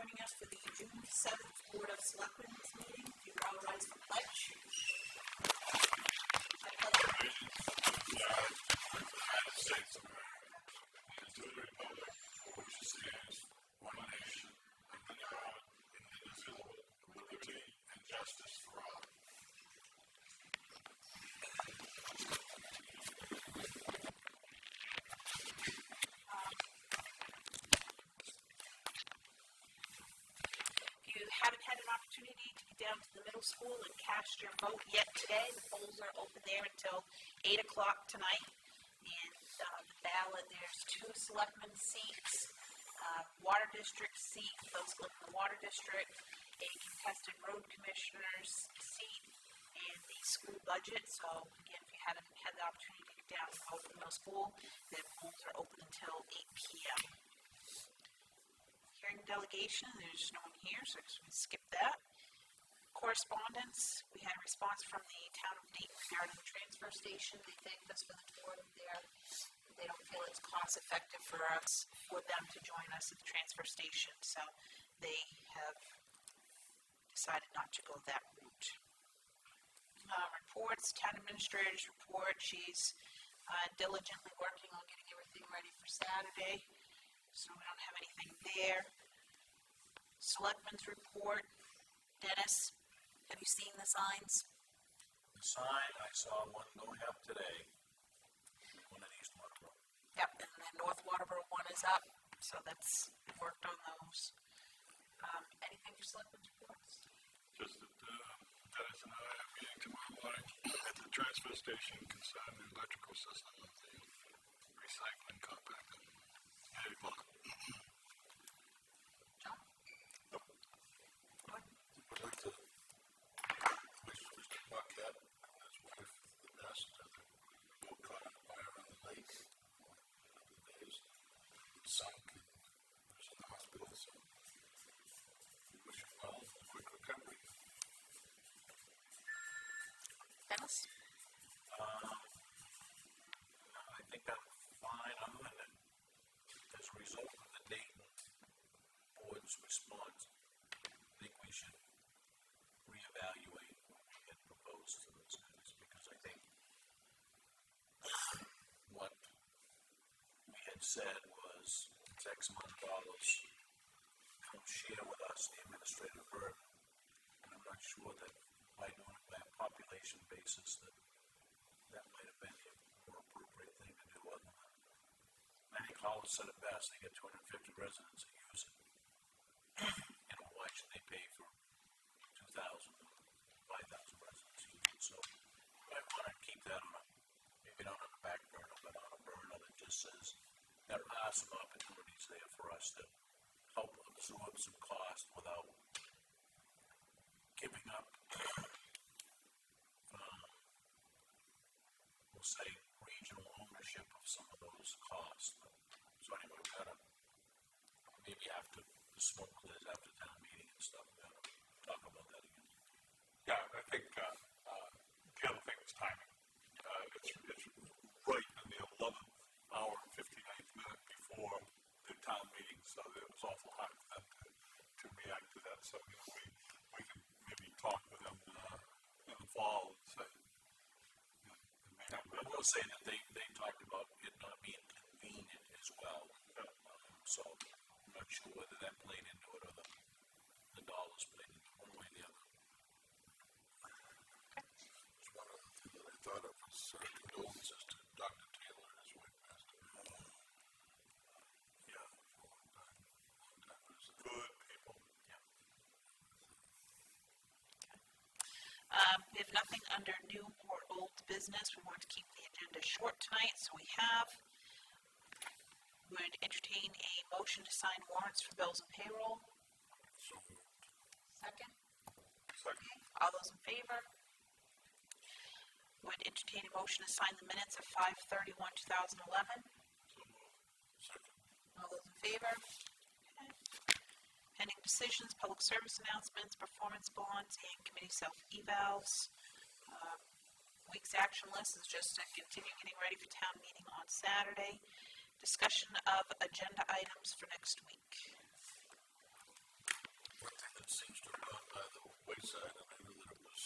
joining us for the June 7th Board of Selectmen meeting. If you all rise for pledge. I pledge allegiance to the flag of the United States of America and to the republic for which it stands, one nation, under God, indivisible, with liberty and justice for all. If you haven't had an opportunity to get down to the middle school and cast your vote yet today, the polls are open there until 8 o'clock tonight. And the ballot, there's 2 selectmen seats, water district seat for those who live in the water district, a contested road commissioner's seat, and the school budget. So again, if you haven't had the opportunity to get down and vote in the middle school, the polls are open until 8 p.m. Hearing delegation, there's no one here, so I'm just going to skip that. Correspondence, we had a response from the town of Dayton regarding the transfer station. They thanked us for the tour there. They don't feel it's cost effective for them to join us at the transfer station, so they have decided not to go that route. Reports, town administrator's report. She's diligently working on getting everything ready for Saturday, so we don't have anything there. Selectmen's report. Dennis, have you seen the signs? The sign, I saw one going up today, one in East Waterboro. Yep, and then North Waterboro one is up, so that's worked on those. Anything for selectmen's reports? Just that Dennis and I are meeting tomorrow morning at the transfer station concerning the electrical system of the recycling compactor. Hey, look. John? Nope. What? I'd like to wish Mr. Buckhead and his wife the best. The boat caught on fire on the lake in a couple of days. It sunk and was in the hospital, so we wish him well and a quick recovery. Dennis? I think I'm fine. Other than that, as a result of the Dayton board's response, I think we should reevaluate what we had proposed to those guys, because I think what we had said was it's X amount of dollars, come share with us the administrative burden. And I'm not sure that by doing it by a population basis that might have been the more appropriate thing to do. Other than that, I think Hollis said it best. They get 250 residents that use it. Why should they pay for 2,000, 5,000 residents use it? So I want to keep that on maybe not on the back burner, but on a burner that just says there are some opportunities there for us to help absorb some cost without giving up, we'll say, regional ownership of some of those costs. So anyway, we gotta maybe after the smoke clears after town meeting and stuff, we gotta talk about that again. Yeah, I think the other thing is timing. It's right in the 11th hour and 59th minute before the town meeting, so it was awful hard for them to react to that. So we can maybe talk with them in the fall and say. I will say that they talked about it not being convenient as well. So I'm not sure whether that played into it or the dollars played into it, one way or the other. There's one other thing that I thought of was condolences to Dr. Taylor and his wife passed away. Yeah, for a long time. Good people. Yeah. We have nothing under new or old business. We want to keep the agenda short tonight, so we would entertain a motion to sign warrants for bills and payroll. So moved. Second? Second. All those in favor? Would entertain a motion to sign the minutes of 5/31/2011. So moved. Second. All those in favor? Okay. Pending decisions, public service announcements, performance bonds, and committee self-evals. Week's action list is just to continue getting ready for town meeting on Saturday. Discussion of agenda items for next week. side, and I know that it was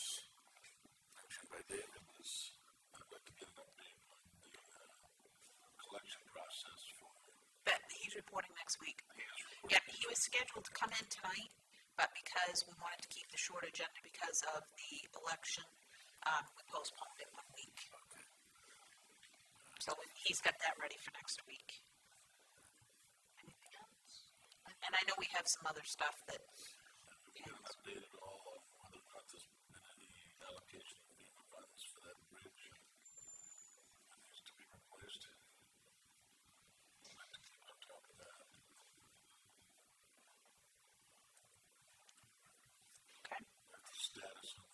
mentioned by David, is I'd like to get an update on the collection process for. But he's reporting next week. He is reporting. Yeah, he was scheduled to come in tonight, but because we wanted to keep the short agenda because of the election, we postponed it 1 week. Okay. So he's got that ready for next week. Anything else? And I know we have some other stuff that. Have we got an update at all on whether or not there's been any allocation of FEMA funds for that bridge that needs to be replaced? I'd like to keep on top of that. Okay. What's the status on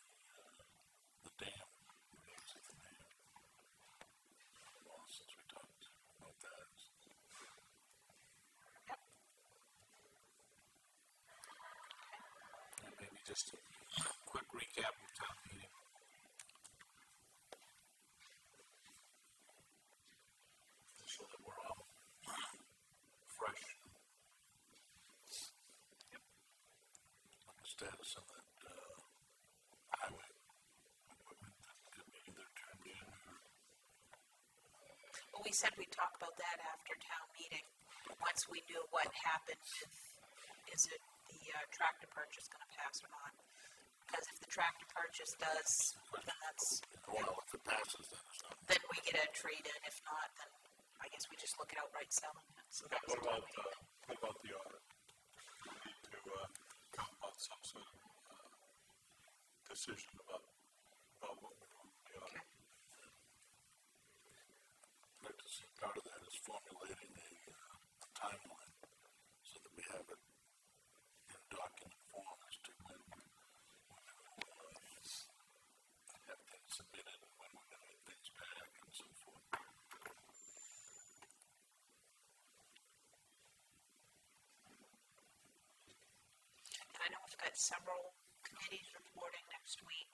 the dam, roads at the dam? Well, since we talked about that. Yep. And maybe just a quick recap of town meeting. So that we're all fresh. Yep. On the status of that highway equipment that could be either turned in or. Well, we said we'd talk about that after town meeting, once we knew what happened with, is it the tractor purchase gonna pass or not? Because if the tractor purchase does, then that's, Well, if it passes, then it's not. then we get a trade-in. If not, then I guess we just look at outright selling it. So that was What a town about, meeting. what about the audit? We need to, come up with some sort of, decision about what we're doing with the audit. Okay. I'd like to see part of that is formulating a timeline so that we have it in document form as to when we're going to have things submitted and when we're going to get things back and so forth. And I know we've got several committees reporting next week.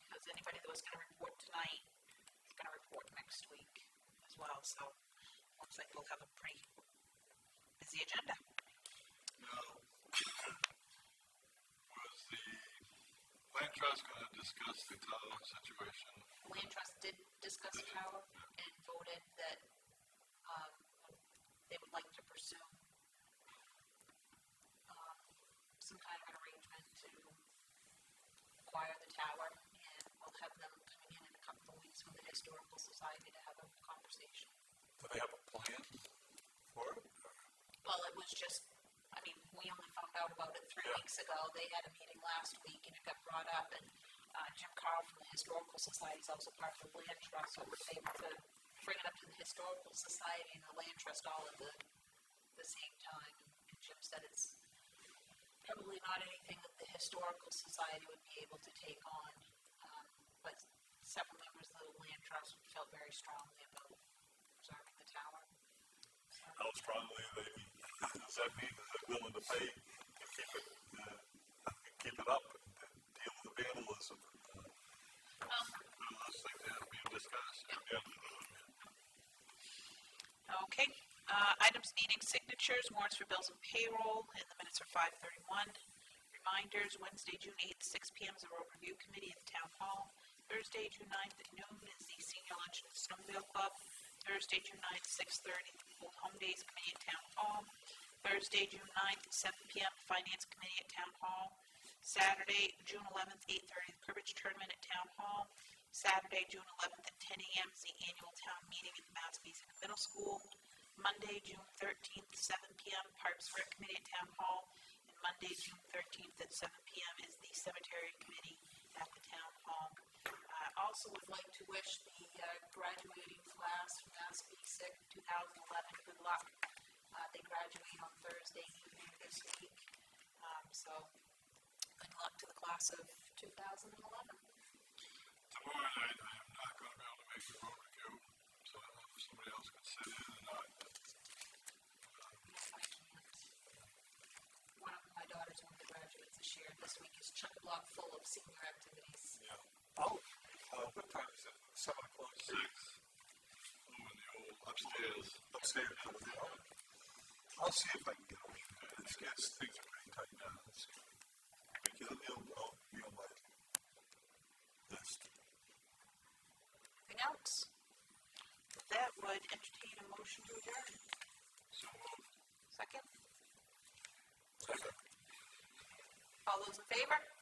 Because anybody that was gonna report tonight is gonna report next week as well, so looks like we'll have a pretty busy agenda. Now, was the land trust gonna discuss the town situation? Land Trust did discuss power and voted that, they would like to pursue, some kind of an arrangement to acquire the tower, and we'll have them coming in a couple of weeks with the Historical Society to have a conversation. Do they have a plan for it? Well, it was just, I mean, we only found out about it 3 Yeah. weeks ago. They had a meeting last week and it got brought up, and Jim Carl from the Historical Society is also part of the Land Trust, so we're able to bring it up to the Historical Society and the Land Trust all at the same time. And Jim said it's probably not anything that the Historical Society would be able to take on, but several members of the Land Trust felt very strongly about preserving the tower. How strongly they, does that mean that they're willing to pay to keep it up and deal with the vandalism? Those things have to be discussed. Yeah. Okay, items needing signatures, warrants for bills and payroll, and the minutes are 5:31. Reminders, Wednesday, June 8th, 6 p.m. is the road review committee at the town hall. Thursday, June 9th at noon is the senior luncheon at Snowmobile Club. Thursday, June 9th, 6:30, the home days committee at town hall. Thursday, June 9th, 7 p.m., finance committee at town hall. Saturday, June 11th, 8:30, the cribbage tournament at town hall. Saturday, June 11th at 10 a.m. is the annual town meeting at the Massabesic Middle School. Monday, June 13th, 7 p.m., Parks Rec Committee at Town Hall. And Monday, June 13th at 7 p.m. is the Cemetery Committee at the Town Hall. I also would like to wish the graduating class from Massabesic 2011 good luck. They graduate on Thursday evening this week. So good luck to the class of 2011. Tomorrow night, I am not going to be able to make the road review, so I don't know if somebody else can sit in or not. Yes, I can't. One of my daughters wanted to graduate this year. This week is chock-a-block full of senior activities. Yeah. Oh, what time is it? 7 o'clock? 6. Oh, in the old upstairs. Upstairs. I'll see if I can get away. Things are pretty tight now. Let's see. I'll be on my list. Anything else? That would entertain a motion to adjourn. So moved. Second? Second. All those in favor?